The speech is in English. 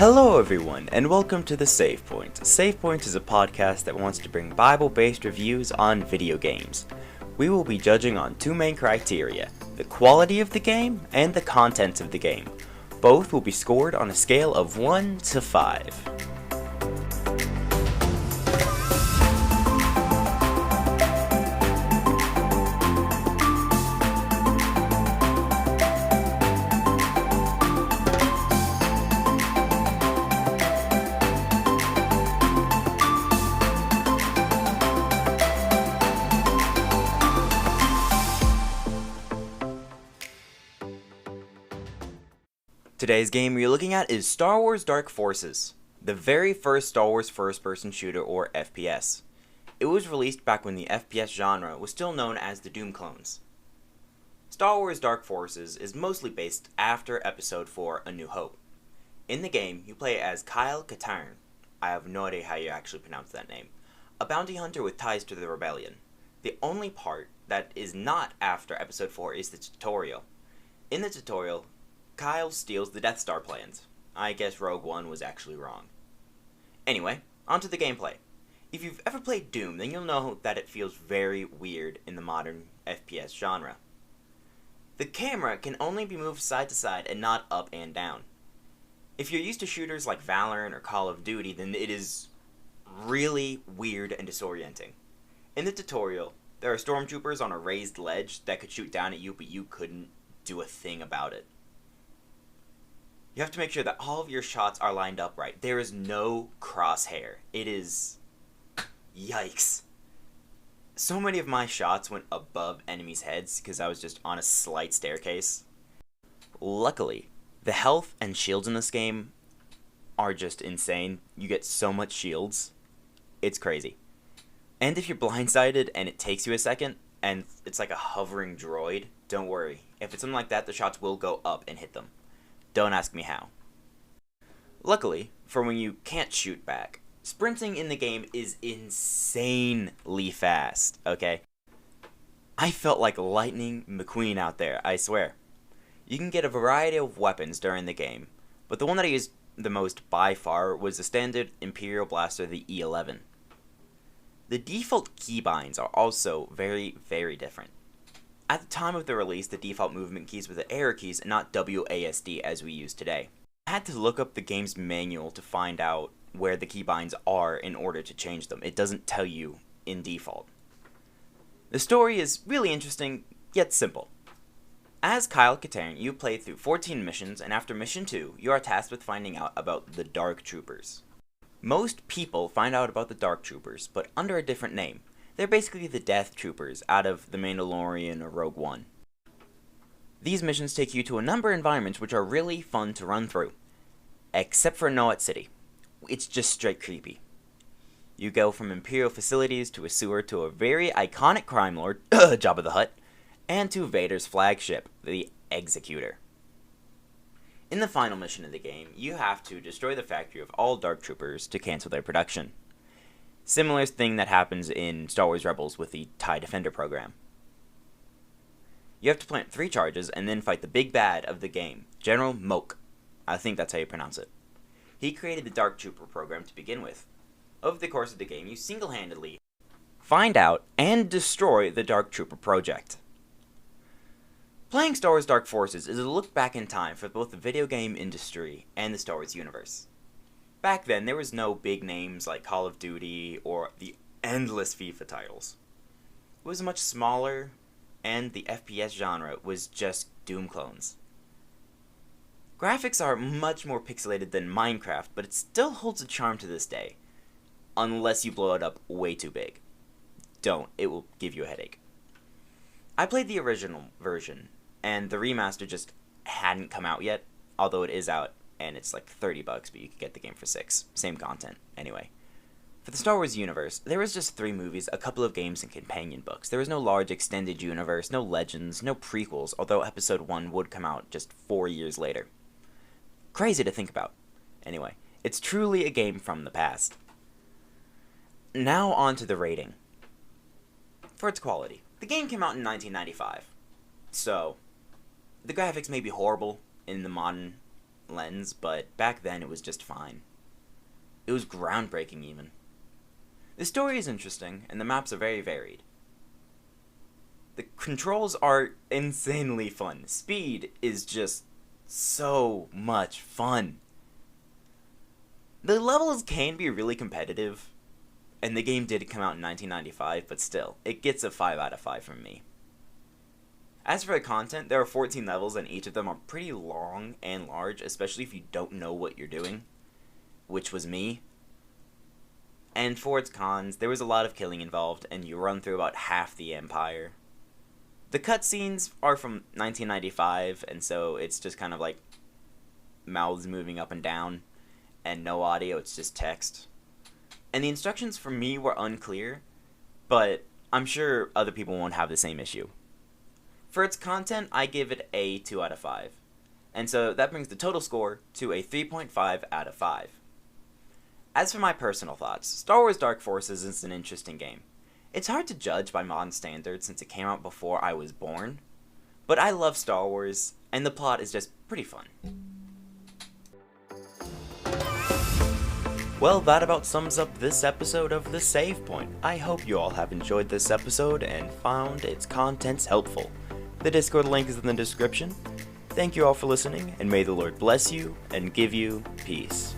Hello everyone, and welcome to The Save Point. Save Point is a podcast that wants to bring Bible-based reviews on video games. We will be judging on two main criteria, the quality of the game and the content of the game. Both will be scored on a scale of 1 to 5. Today's game we're looking at is Star Wars Dark Forces, the very first Star Wars first-person shooter or FPS. It was released back when the FPS genre was still known as the Doom clones. Star Wars Dark Forces is mostly based after Episode 4 A New Hope. In the game, you play as Kyle Katarn, I have no idea how you actually pronounce that name, a bounty hunter with ties to the Rebellion. The only part that is not after Episode 4 is the tutorial. In the tutorial, Kyle steals the Death Star plans. I guess Rogue One was actually wrong. Anyway, onto the gameplay. If you've ever played Doom, then you'll know that it feels very weird in the modern FPS genre. The camera can only be moved side to side and not up and down. If you're used to shooters like Valorant or Call of Duty, then it is really weird and disorienting. In the tutorial, there are stormtroopers on a raised ledge that could shoot down at you, but you couldn't do a thing about it. You have to make sure that all of your shots are lined up right. There is no crosshair. It is... yikes. So many of my shots went above enemies' heads because I was just on a slight staircase. Luckily, the health and shields in this game are just insane. You get so much shields. It's crazy. And if you're blindsided and it takes you a second, and it's like a hovering droid, don't worry. If it's something like that, the shots will go up and hit them. Don't ask me how. Luckily, for when you can't shoot back, sprinting in the game is insanely fast, okay? I felt like Lightning McQueen out there, I swear. You can get a variety of weapons during the game, but the one that I used the most by far was the standard Imperial Blaster, the E11. The default keybinds are also very, very different. At the time of the release, the default movement keys were the arrow keys and not WASD as we use today. I had to look up the game's manual to find out where the keybinds are in order to change them. It doesn't tell you in default. The story is really interesting, yet simple. As Kyle Katarn, you play through 14 missions, and after mission 2, you are tasked with finding out about the Dark Troopers. Most people find out about the Dark Troopers, but under a different name. They're basically the Death Troopers out of The Mandalorian or Rogue One. These missions take you to a number of environments which are really fun to run through. Except for Nowhat City. It's just straight creepy. You go from Imperial facilities to a sewer to a very iconic crime lord, Jabba the Hutt, and to Vader's flagship, the Executor. In the final mission of the game, you have to destroy the factory of all Dark Troopers to cancel their production. Similar thing that happens in Star Wars Rebels with the TIE Defender program. You have to plant 3 charges and then fight the big bad of the game, General Moke. I think that's how you pronounce it. He created the Dark Trooper program to begin with. Over the course of the game, you single-handedly find out and destroy the Dark Trooper project. Playing Star Wars Dark Forces is a look back in time for both the video game industry and the Star Wars universe. Back then, there was no big names like Call of Duty or the endless FIFA titles. It was much smaller, and the FPS genre was just Doom clones. Graphics are much more pixelated than Minecraft, but it still holds a charm to this day. Unless you blow it up way too big. Don't, it will give you a headache. I played the original version, and the remaster just hadn't come out yet, although it is out. And it's like $30, but you can get the game for $6. Same content. Anyway. For the Star Wars universe, there was just 3 movies, a couple of games, and companion books. There was no large extended universe, no legends, no prequels, although Episode 1 would come out just 4 years later. Crazy to think about. Anyway, it's truly a game from the past. Now on to the rating. For its quality. The game came out in 1995. So, the graphics may be horrible in the modern lens, but back then it was just fine. It was groundbreaking even. The story is interesting, and the maps are very varied. The controls are insanely fun. Speed is just so much fun. The levels can be really competitive, and the game did come out in 1995, but still, it gets a 5 out of 5 from me. As for the content, there are 14 levels, and each of them are pretty long and large, especially if you don't know what you're doing, which was me. And for its cons, there was a lot of killing involved, and you run through about half the Empire. The cutscenes are from 1995, and so it's just kind of like mouths moving up and down, and no audio, it's just text. And the instructions for me were unclear, but I'm sure other people won't have the same issue. For its content, I give it a 2 out of 5, and so that brings the total score to a 3.5 out of 5. As for my personal thoughts, Star Wars Dark Forces is an interesting game. It's hard to judge by modern standards since it came out before I was born, but I love Star Wars, and the plot is just pretty fun. Well, that about sums up this episode of The Save Point. I hope you all have enjoyed this episode and found its contents helpful. The Discord link is in the description. Thank you all for listening, and may the Lord bless you and give you peace.